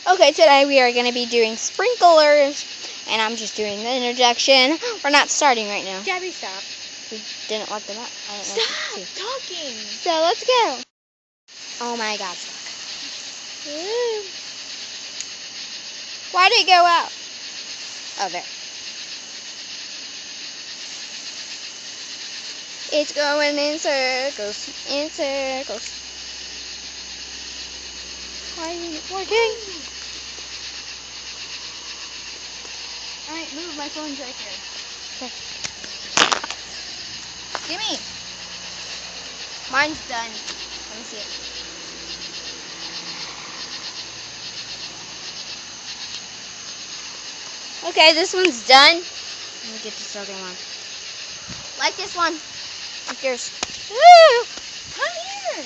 Okay, today we are going to be doing sprinklers, and I'm just doing the introduction. We're not starting right now. Gabby, stop. We didn't let them up. I didn't Stop talking. So let's go. Oh my gosh. Woo. Why did it go out? Oh, there. It's going in circles, in circles. Why isn't it working? Alright, move. My phone's right here. Okay. Gimme. Mine's done. Let me see it. Okay, this one's done. Let me get this other one. Like this one. Like yours. Woo! Come here.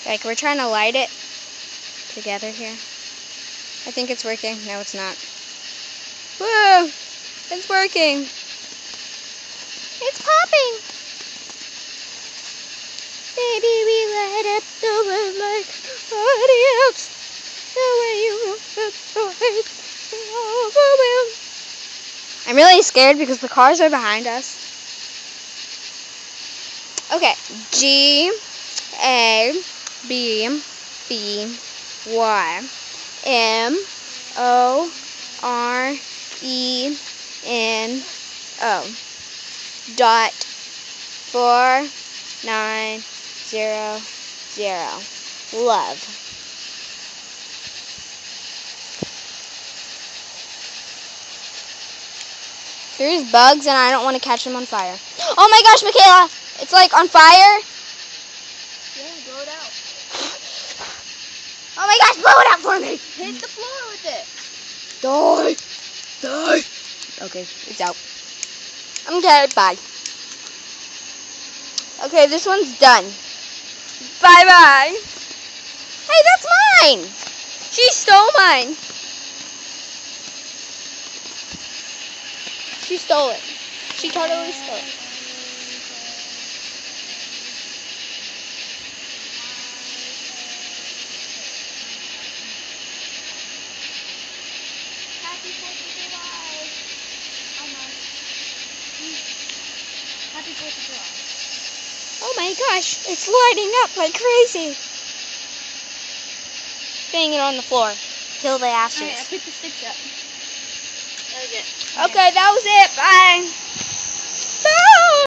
Like, we're trying to light it together here. I think it's working. No, it's not. Woo! It's working. It's popping. Baby, we light up the world like nobody else. The way you move the lights all the world. I'm really scared because the cars are behind us. Okay, G A B B Y M O R E N O dot 4900 love. There's bugs and I don't want to catch them on fire. Oh my gosh, Michaela! It's like on fire. Yeah, blow it out. Oh my gosh, blow it out for me! Hit the floor with it. Die! Die! Okay, it's out. Okay, bye. Okay, this one's done. Bye-bye. Hey, that's mine! She stole mine. She stole it. She totally stole it. Happy 4th of July. Almost. Happy 4th of July. Oh my gosh, it's lighting up like crazy. Bang it on the floor. Kill the ashes. Alright, I picked the sticks up. That was it. Okay, that was it. Bye.